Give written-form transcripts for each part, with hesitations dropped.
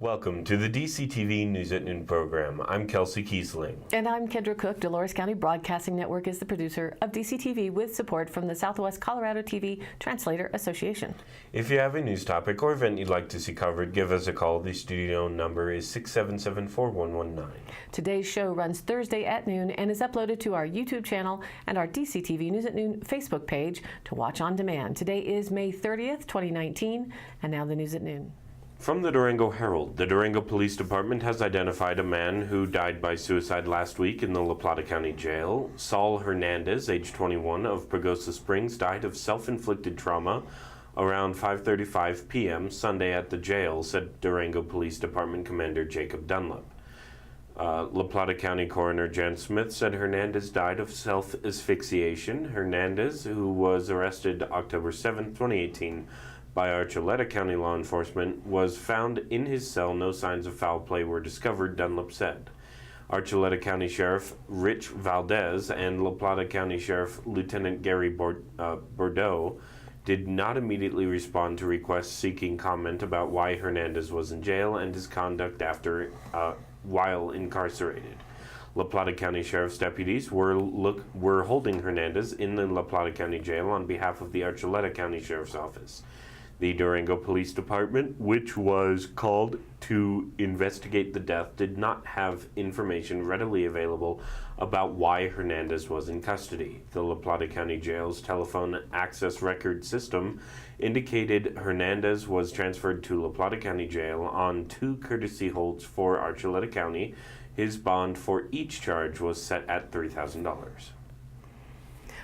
Welcome to the DCTV News at Noon program. I'm Kelsey Kiesling. And I'm Kendra Cook. Dolores County Broadcasting Network is the producer of DCTV with support from the Southwest Colorado TV Translator Association. If you have a news topic or event you'd like to see covered, give us a call. The studio number is 677-4119. Today's show runs Thursday at noon and is uploaded to our YouTube channel and our DCTV News at Noon Facebook page to watch on demand. Today is May 30th, 2019, and now the news at noon. From the Durango Herald, the Durango Police Department has identified a man who died by suicide last week in the La Plata County Jail. Saul Hernandez, age 21, of Pagosa Springs, died of self-inflicted trauma around 5:35 p.m. Sunday at the jail, said Durango Police Department Commander Jacob Dunlap. La Plata County Coroner Jan Smith said Hernandez died of self-asphyxiation. Hernandez, who was arrested October 7, 2018, by Archuleta County law enforcement, was found in his cell. No signs of foul play were discovered, Dunlap said. Archuleta County Sheriff Rich Valdez and La Plata County Sheriff Lieutenant Gary Bordeaux did not immediately respond to requests seeking comment about why Hernandez was in jail and his conduct after while incarcerated. La Plata County Sheriff's deputies were holding Hernandez in the La Plata County Jail on behalf of the Archuleta County Sheriff's Office. The Durango Police Department, which was called to investigate the death, did not have information readily available about why Hernandez was in custody. The La Plata County Jail's telephone access record system indicated Hernandez was transferred to La Plata County Jail on 2 courtesy holds for Archuleta County. His bond for each charge was set at $3,000.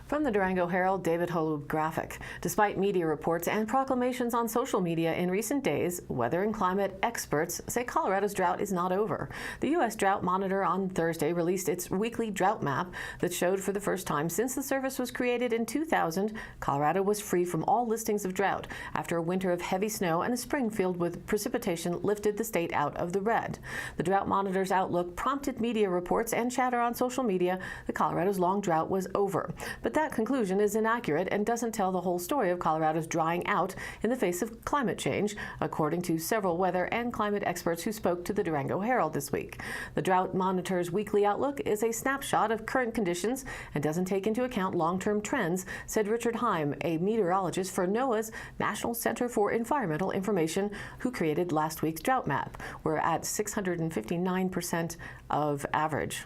From the Durango Herald, David Holub graphic. Despite media reports and proclamations on social media in recent days, weather and climate experts say Colorado's drought is not over. The U.S. Drought Monitor on Thursday released its weekly drought map that showed for the first time since the service was created in 2000, Colorado was free from all listings of drought after a winter of heavy snow and a spring filled with precipitation lifted the state out of the red. The Drought Monitor's outlook prompted media reports and chatter on social media that Colorado's long drought was over. But that conclusion is inaccurate and doesn't tell the whole story of Colorado's drying out in the face of climate change, according to several weather and climate experts who spoke to the Durango Herald this week. The Drought Monitor's weekly outlook is a snapshot of current conditions and doesn't take into account long-term trends, said Richard Heim, a meteorologist for NOAA's National Center for Environmental Information, who created last week's drought map. We're at 659% of average.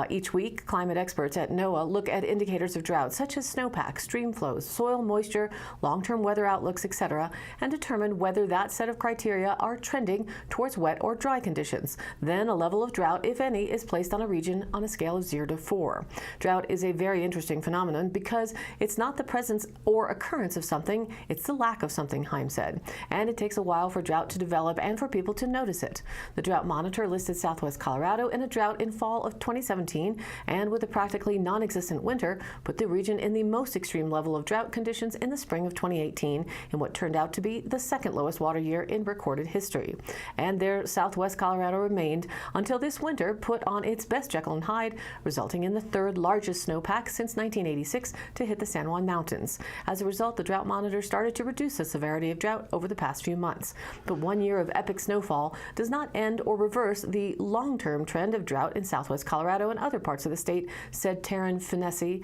Each week, climate experts at NOAA look at indicators of drought such as snowpack, stream flows, soil moisture, long-term weather outlooks, etc., and determine whether that set of criteria are trending towards wet or dry conditions. Then a level of drought, if any, is placed on a region on a scale of 0 to 4. Drought is a very interesting phenomenon because it's not the presence or occurrence of something, it's the lack of something, Heim said. And it takes a while for drought to develop and for people to notice it. The Drought Monitor listed Southwest Colorado in a drought in fall of 2017, and with a practically non-existent winter, put the region in the most extreme level of drought conditions in the spring of 2018 in what turned out to be the second lowest water year in recorded history. And there, Southwest Colorado remained until this winter put on its best Jekyll and Hyde, resulting in the third largest snowpack since 1986 to hit the San Juan Mountains. As a result, the Drought Monitor started to reduce the severity of drought over the past few months. But 1 year of epic snowfall does not end or reverse the long-term trend of drought in Southwest Colorado and other parts of the state, said Taryn Finnessy,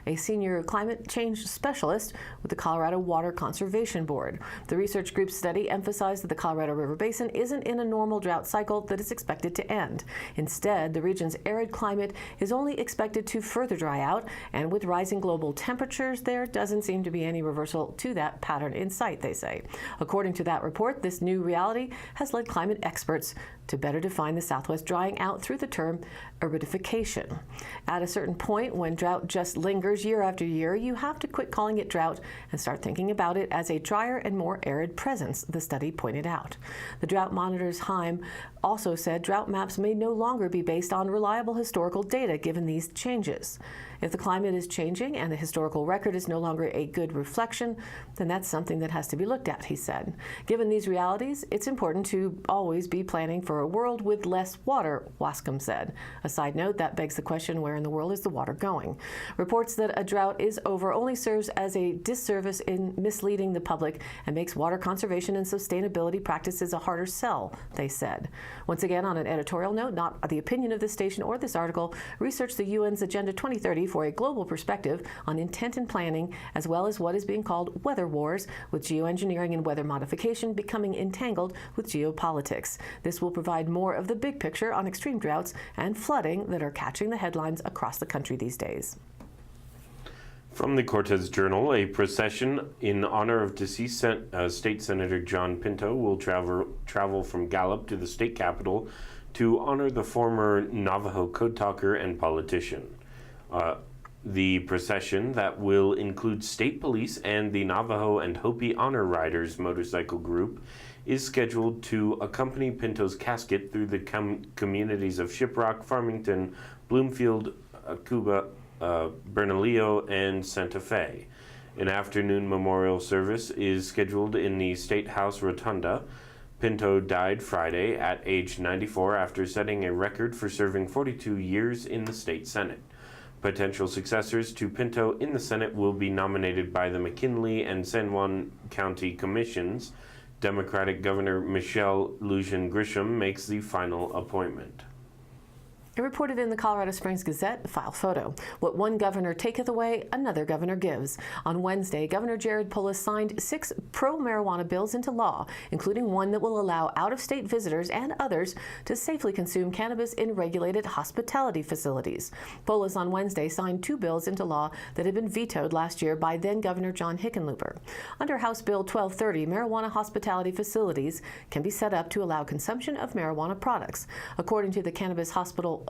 a senior climate change specialist with the Colorado Water Conservation Board. The research group's study emphasized that the Colorado River Basin isn't in a normal drought cycle that is expected to end. Instead, the region's arid climate is only expected to further dry out, and with rising global temperatures, there doesn't seem to be any reversal to that pattern in sight, they say. According to that report, this new reality has led climate experts to better define the Southwest drying out through the term aridification. At a certain point, when drought just lingers year after year, you have to quit calling it drought and start thinking about it as a drier and more arid presence, the study pointed out. The Drought Monitor's Heim also said drought maps may no longer be based on reliable historical data given these changes. If the climate is changing and the historical record is no longer a good reflection, then that's something that has to be looked at, he said. Given these realities, it's important to always be planning for for a world with less water, Wascom said. A side note, that begs the question, where in the world is the water going? Reports that a drought is over only serves as a disservice in misleading the public and makes water conservation and sustainability practices a harder sell, they said. Once again, on an editorial note, not the opinion of this station or this article, research the UN's Agenda 2030 for a global perspective on intent and planning, as well as what is being called weather wars, with geoengineering and weather modification becoming entangled with geopolitics. This will provide more of the big picture on extreme droughts and flooding that are catching the headlines across the country these days. From the Cortez Journal, a procession in honor of deceased State Senator John Pinto will travel from Gallup to the state capitol to honor the former Navajo code talker and politician. The procession, that will include state police and the Navajo and Hopi Honor Riders motorcycle group, is scheduled to accompany Pinto's casket through the communities of Shiprock, Farmington, Bloomfield, Cuba, Bernalillo, and Santa Fe. An afternoon memorial service is scheduled in the State House Rotunda. Pinto died Friday at age 94 after setting a record for serving 42 years in the state Senate. Potential successors to Pinto in the Senate will be nominated by the McKinley and San Juan County Commissions. Democratic Governor Michelle Lujan Grisham makes the final appointment. It reported in the Colorado Springs Gazette, file photo. What one governor taketh away, another governor gives. On Wednesday, Governor Jared Polis signed 6 pro-marijuana bills into law, including one that will allow out-of-state visitors and others to safely consume cannabis in regulated hospitality facilities. Polis on Wednesday signed 2 bills into law that had been vetoed last year by then-Governor John Hickenlooper. Under House Bill 1230, marijuana hospitality facilities can be set up to allow consumption of marijuana products. According to the Cannabis Hospital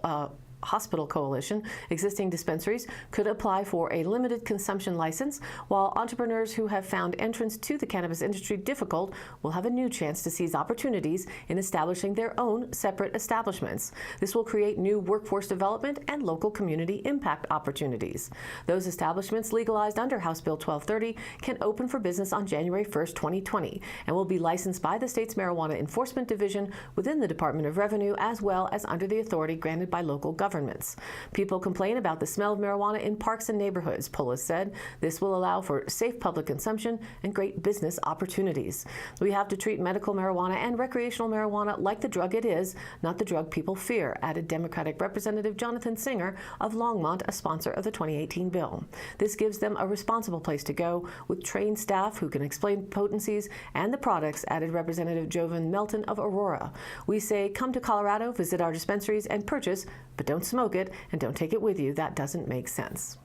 Coalition, existing dispensaries could apply for a limited consumption license, while entrepreneurs who have found entrance to the cannabis industry difficult will have a new chance to seize opportunities in establishing their own separate establishments. This will create new workforce development and local community impact opportunities. Those establishments legalized under House Bill 1230 can open for business on January 1st, 2020, and will be licensed by the state's Marijuana Enforcement Division within the Department of Revenue, as well as under the authority granted by local governments. People complain about the smell of marijuana in parks and neighborhoods, Polis said. This will allow for safe public consumption and great business opportunities. We have to treat medical marijuana and recreational marijuana like the drug it is, not the drug people fear, added Democratic Representative Jonathan Singer of Longmont, a sponsor of the 2018 bill. This gives them a responsible place to go with trained staff who can explain potencies and the products, added Representative Jovan Melton of Aurora. We say, come to Colorado, visit our dispensaries, and purchase, but don't smoke it and don't take it with you. That doesn't make sense.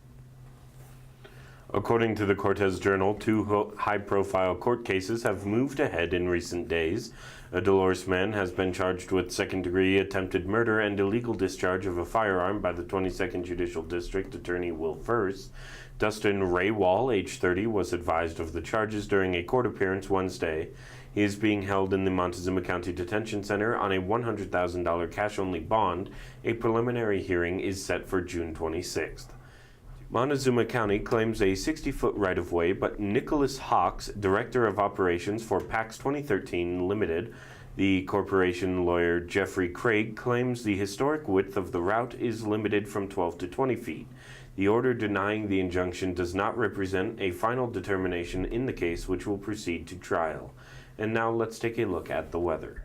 According to the Cortez Journal, 2 high-profile court cases have moved ahead in recent days. A Dolores man has been charged with second-degree attempted murder and illegal discharge of a firearm by the 22nd Judicial District Attorney Will Furst. Dustin Raywall, age 30, was advised of the charges during a court appearance Wednesday. He is being held in the Montezuma County Detention Center on a $100,000 cash-only bond. A preliminary hearing is set for June 26th. Montezuma County claims a 60-foot right-of-way, but Nicholas Hawks, Director of Operations for PAX 2013 Limited, the corporation lawyer Jeffrey Craig, claims the historic width of the route is limited from 12 to 20 feet. The order denying the injunction does not represent a final determination in the case, which will proceed to trial. And now let's take a look at the weather.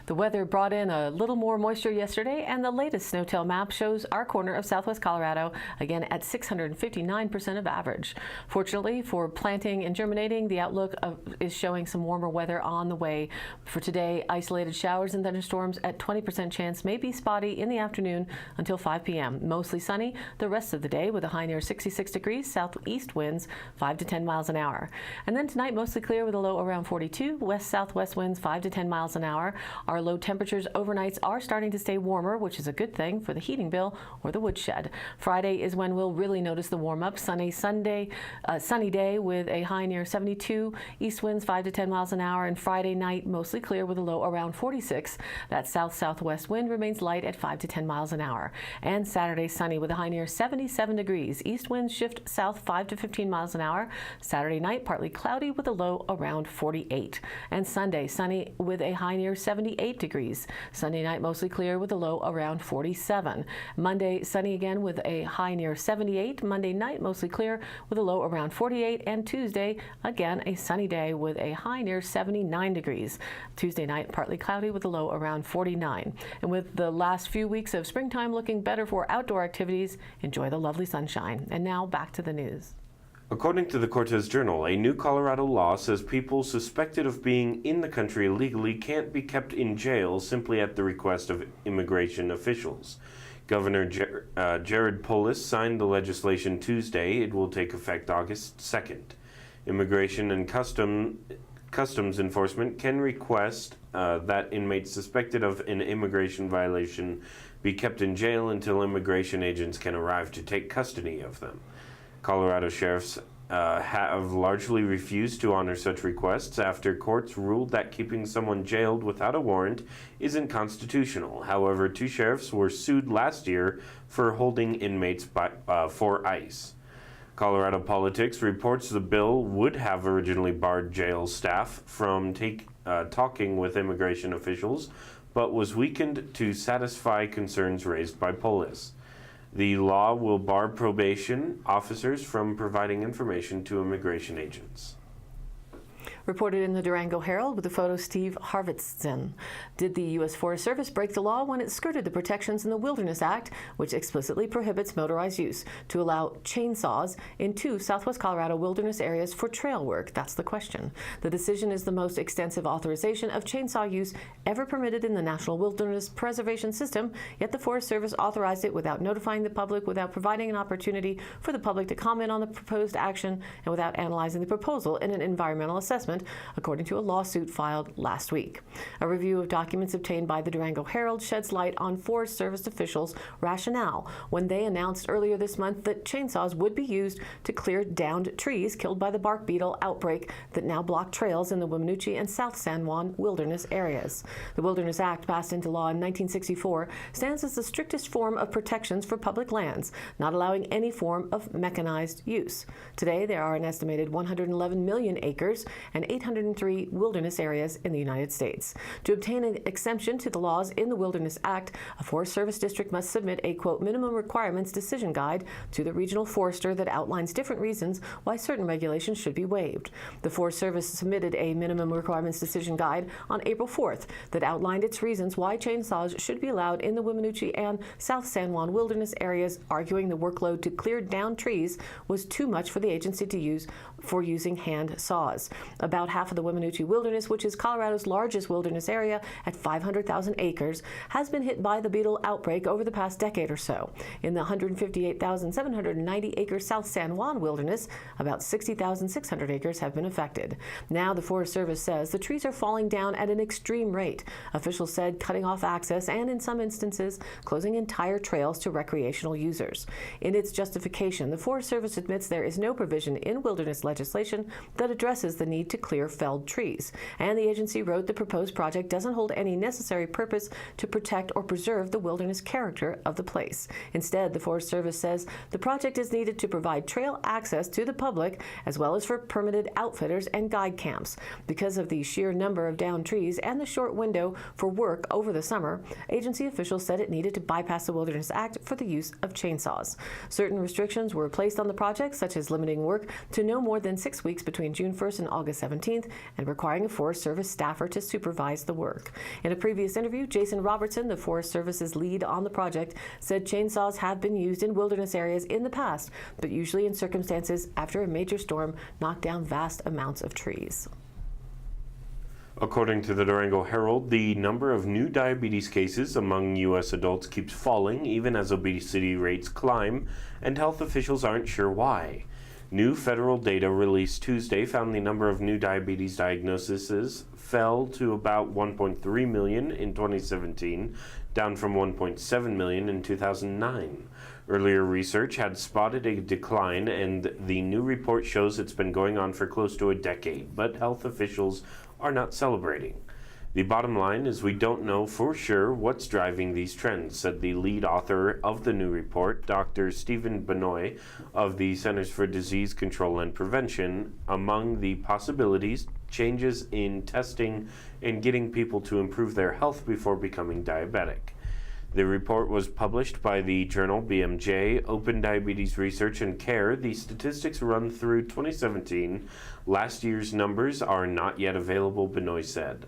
The weather brought in a little more moisture yesterday, and the latest SNOTEL map shows our corner of southwest Colorado again at 659% of average. Fortunately for planting and germinating, the outlook is showing some warmer weather on the way. For today, isolated showers and thunderstorms at 20% chance may be spotty in the afternoon until 5 p.m. Mostly sunny the rest of the day with a high near 66 degrees, southeast winds 5 to 10 miles an hour. And then tonight, mostly clear with a low around 42, west-southwest winds 5 to 10 miles an hour. Our low temperatures overnights are starting to stay warmer, which is a good thing for the heating bill or the woodshed. Friday is when we'll really notice the warm up. Sunny day with a high near 72, east winds 5 to 10 miles an hour, and Friday night mostly clear with a low around 46. That south-southwest wind remains light at 5 to 10 miles an hour. And Saturday sunny with a high near 77 degrees. East winds shift south 5 to 15 miles an hour. Saturday night partly cloudy with a low around 48. And Sunday sunny with a high near 78 48 degrees. Sunday night, mostly clear with a low around 47. Monday, sunny again with a high near 78. Monday night, mostly clear with a low around 48. And Tuesday, again, a sunny day with a high near 79 degrees. Tuesday night, partly cloudy with a low around 49. And with the last few weeks of springtime looking better for outdoor activities, enjoy the lovely sunshine. And now back to the news. According to the Cortez Journal, a new Colorado law says people suspected of being in the country illegally can't be kept in jail simply at the request of immigration officials. Governor Jared Polis signed the legislation Tuesday. It will take effect August 2nd. Immigration and Customs Enforcement can request that inmates suspected of an immigration violation be kept in jail until immigration agents can arrive to take custody of them. Colorado sheriffs have largely refused to honor such requests after courts ruled that keeping someone jailed without a warrant isn't constitutional. However, 2 sheriffs were sued last year for holding inmates for ICE. Colorado Politics reports the bill would have originally barred jail staff from talking with immigration officials, but was weakened to satisfy concerns raised by Polis. The law will bar probation officers from providing information to immigration agents. Reported in the Durango Herald with the photo Steve Harvitson. Did the U.S. Forest Service break the law when it skirted the protections in the Wilderness Act, which explicitly prohibits motorized use, to allow chainsaws in 2 southwest Colorado wilderness areas for trail work? That's the question. The decision is the most extensive authorization of chainsaw use ever permitted in the National Wilderness Preservation System, yet the Forest Service authorized it without notifying the public, without providing an opportunity for the public to comment on the proposed action, and without analyzing the proposal in an environmental assessment, according to a lawsuit filed last week. A review of documents obtained by the Durango Herald sheds light on Forest Service officials' rationale when they announced earlier this month that chainsaws would be used to clear downed trees killed by the bark beetle outbreak that now block trails in the Weminuche and South San Juan wilderness areas. The Wilderness Act, passed into law in 1964, stands as the strictest form of protections for public lands, not allowing any form of mechanized use. Today, there are an estimated 111 million acres and 803 wilderness areas in the United States. To obtain an exemption to the laws in the Wilderness Act, a Forest Service district must submit a, quote, minimum requirements decision guide to the regional forester that outlines different reasons why certain regulations should be waived. The Forest Service submitted a minimum requirements decision guide on April 4th that outlined its reasons why chainsaws should be allowed in the Weminuche and South San Juan wilderness areas, arguing the workload to clear down trees was too much for the agency to use for using hand saws. About half of the Weminuche Wilderness, which is Colorado's largest wilderness area at 500,000 acres, has been hit by the beetle outbreak over the past decade or so. In the 158,790 acre South San Juan Wilderness, about 60,600 acres have been affected. Now the Forest Service says the trees are falling down at an extreme rate. Officials said cutting off access and, in some instances, closing entire trails to recreational users. In its justification, the Forest Service admits there is no provision in wilderness legislation that addresses the need to clear felled trees. And the agency wrote the proposed project doesn't hold any necessary purpose to protect or preserve the wilderness character of the place. Instead, the Forest Service says the project is needed to provide trail access to the public as well as for permitted outfitters and guide camps. Because of the sheer number of downed trees and the short window for work over the summer, agency officials said it needed to bypass the Wilderness Act for the use of chainsaws. Certain restrictions were placed on the project, such as limiting work to no more than 6 weeks between June 1st and August 17th, and requiring a Forest Service staffer to supervise the work. In a previous interview, Jason Robertson, the Forest Service's lead on the project, said chainsaws have been used in wilderness areas in the past, but usually in circumstances after a major storm knocked down vast amounts of trees. According to the Durango Herald, the number of new diabetes cases among U.S. adults keeps falling even as obesity rates climb, and health officials aren't sure why. New federal data released Tuesday found the number of new diabetes diagnoses fell to about 1.3 million in 2017, down from 1.7 million in 2009. Earlier research had spotted a decline, and the new report shows it's been going on for close to a decade, but health officials are not celebrating. The bottom line is we don't know for sure what's driving these trends, said the lead author of the new report, Dr. Stephen Benoit of the Centers for Disease Control and Prevention. Among the possibilities changes in testing and getting people to improve their health before becoming diabetic. The report was published by the journal BMJ, Open Diabetes Research and Care. The statistics run through 2017. Last year's numbers are not yet available, Benoit said.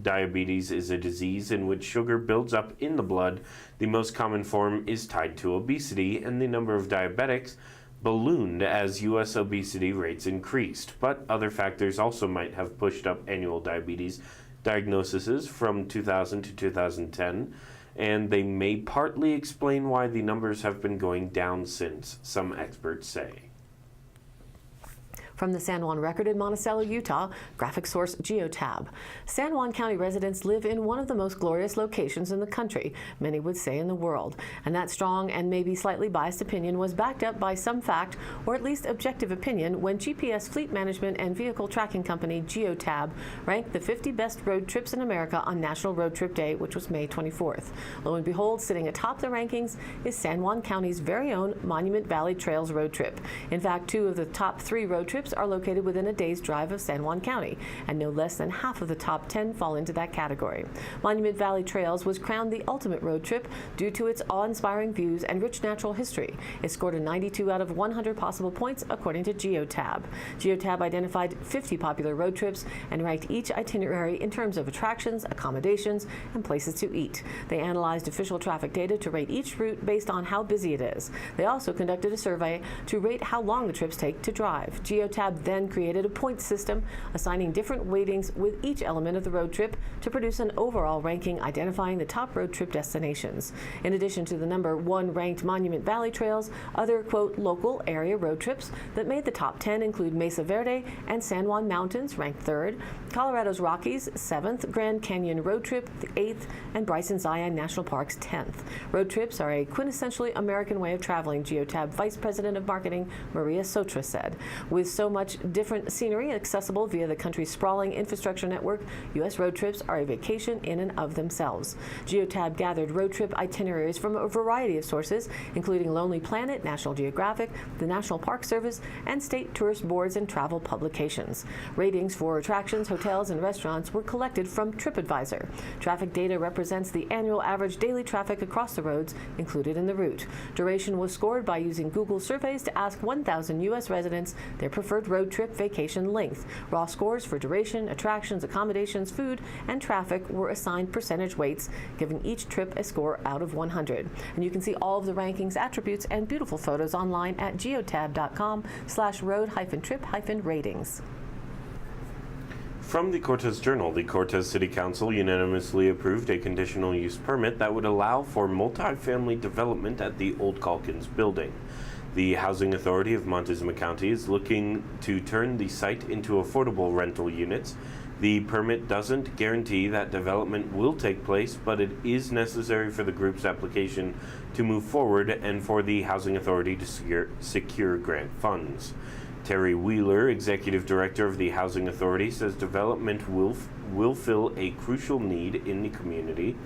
Diabetes is a disease in which sugar builds up in the blood. The most common form is tied to obesity, and the number of diabetics ballooned as U.S. obesity rates increased. But other factors also might have pushed up annual diabetes diagnoses from 2000 to 2010. And they may partly explain why the numbers have been going down since, some experts say. From the San Juan Record in Monticello, Utah, graphic source Geotab. San Juan County residents live in one of the most glorious locations in the country, many would say in the world. And that strong and maybe slightly biased opinion was backed up by some fact, or at least objective opinion, when GPS fleet management and vehicle tracking company Geotab ranked the 50 best road trips in America on National Road Trip Day, which was May 24th. Lo and behold, sitting atop the rankings is San Juan County's very own Monument Valley Trails road trip. In fact, 2 of the top 3 road trips are located within a day's drive of San Juan County, and no less than half of the top 10 fall into that category. Monument Valley Trails was crowned the ultimate road trip due to its awe-inspiring views and rich natural history. It scored a 92 out of 100 possible points, according to Geotab. Geotab identified 50 popular road trips and ranked each itinerary in terms of attractions, accommodations, and places to eat. They analyzed official traffic data to rate each route based on how busy it is. They also conducted a survey to rate how long the trips take to drive. Geotab then created a point system, assigning different weightings with each element of the road trip to produce an overall ranking identifying the top road trip destinations. In addition to the number 1 ranked Monument Valley Trails, other, quote, local area road trips that made the top 10 include Mesa Verde and San Juan Mountains, ranked 3rd, Colorado's Rockies, 7th, Grand Canyon Road Trip, the 8th, and Bryson Zion National Park's 10th. Road trips are a quintessentially American way of traveling, Geotab Vice President of Marketing Maria Sotra said. With so much different scenery accessible via the country's sprawling infrastructure network, U.S. road trips are a vacation in and of themselves. Geotab gathered road trip itineraries from a variety of sources, including Lonely Planet, National Geographic, the National Park Service, and state tourist boards and travel publications. Ratings for attractions, hotels, and restaurants were collected from TripAdvisor. Traffic data represents the annual average daily traffic across the roads included in the route. Duration was scored by using Google surveys to ask 1,000 U.S. residents their preferred road trip vacation length. Raw scores for duration, attractions, accommodations, food, and traffic were assigned percentage weights, giving each trip a score out of 100. And you can see all of the rankings, attributes, and beautiful photos online at geotab.com/road-trip-ratings. From the Cortez Journal, the Cortez City Council unanimously approved a conditional use permit that would allow for multifamily development at the Old Calkins building. The Housing Authority of Montezuma County is looking to turn the site into affordable rental units. The permit doesn't guarantee that development will take place, but it is necessary for the group's application to move forward and for the Housing Authority to secure grant funds. Terry Wheeler, Executive Director of the Housing Authority, says development will fill a crucial need in the community.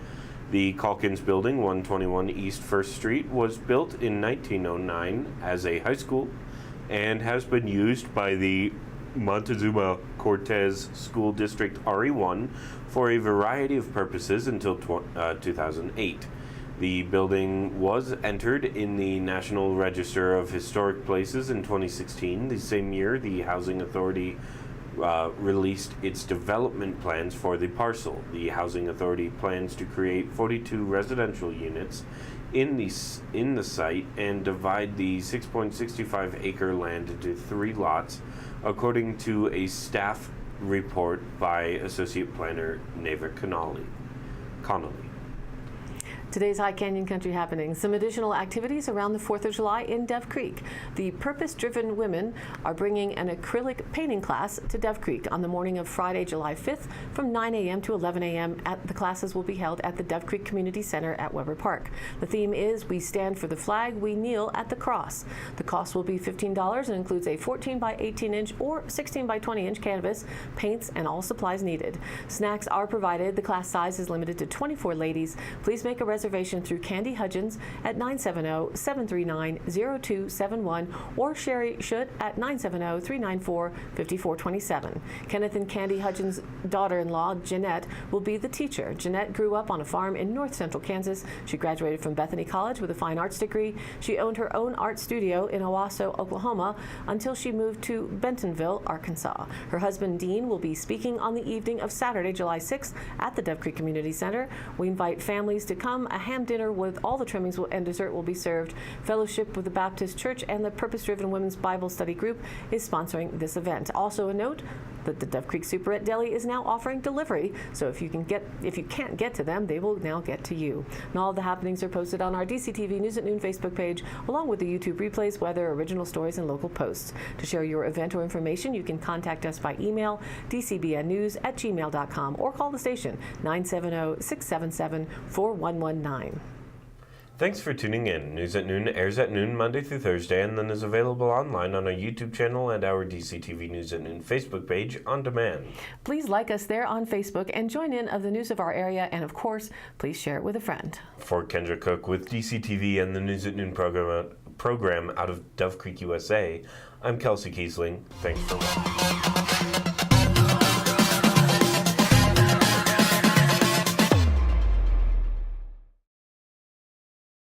The Calkins Building, 121 East 1st Street, was built in 1909 as a high school and has been used by the Montezuma Cortez School District RE1 for a variety of purposes until 2008. The building was entered in the National Register of Historic Places in 2016. The same year, the Housing Authority released its development plans for the parcel. The Housing Authority plans to create 42 residential units in the site and divide the 6.65 acre land into 3 lots, according to a staff report by Associate Planner Neva Connolly. Today's High Canyon Country happenings. Some additional activities around the 4th of July in Dove Creek. The Purpose-Driven Women are bringing an acrylic painting class to Dove Creek on the morning of Friday, July 5th from 9 a.m. to 11 a.m. The classes will be held at the Dove Creek Community Center at Weber Park. The theme is We Stand for the Flag, We Kneel at the Cross. The cost will be $15 and includes a 14 by 18 inch or 16 by 20 inch canvas, paints, and all supplies needed. Snacks are provided. The class size is limited to 24 ladies. Please make a reservation reservation through Candy Hudgens at 970-739-0271 or Sherry Schutt at 970-394-5427. Kenneth and Candy Hudgens' daughter-in-law, Jeanette, will be the teacher. Jeanette grew up on a farm in north central Kansas. She graduated from Bethany College with a fine arts degree. She owned her own art studio in Owasso, Oklahoma, until she moved to Bentonville, Arkansas. Her husband, Dean, will be speaking on the evening of Saturday, July 6th at the Dove Creek Community Center. We invite families to come. A ham dinner with all the trimmings and dessert will be served. Fellowship with the Baptist Church and the Purpose Driven Women's Bible Study Group is sponsoring this event. Also a note that the Dove Creek Superette Deli is now offering delivery, so if you can't get to them, they will now get to you. And all of the happenings are posted on our DCTV News at Noon Facebook page, along with the YouTube replays, weather, original stories, and local posts. To share your event or information, you can contact us by email, dcbnnews@gmail.com, or call the station, 970-677-4119. Thanks for tuning in. News at Noon airs at noon Monday through Thursday and then is available online on our YouTube channel and our DCTV News at Noon Facebook page on demand. Please like us there on Facebook and join in of the news of our area, and of course, please share it with a friend. For Kendra Cook with DCTV and the News at Noon program out of Dove Creek, USA, I'm Kelsey Kiesling. Thanks for watching.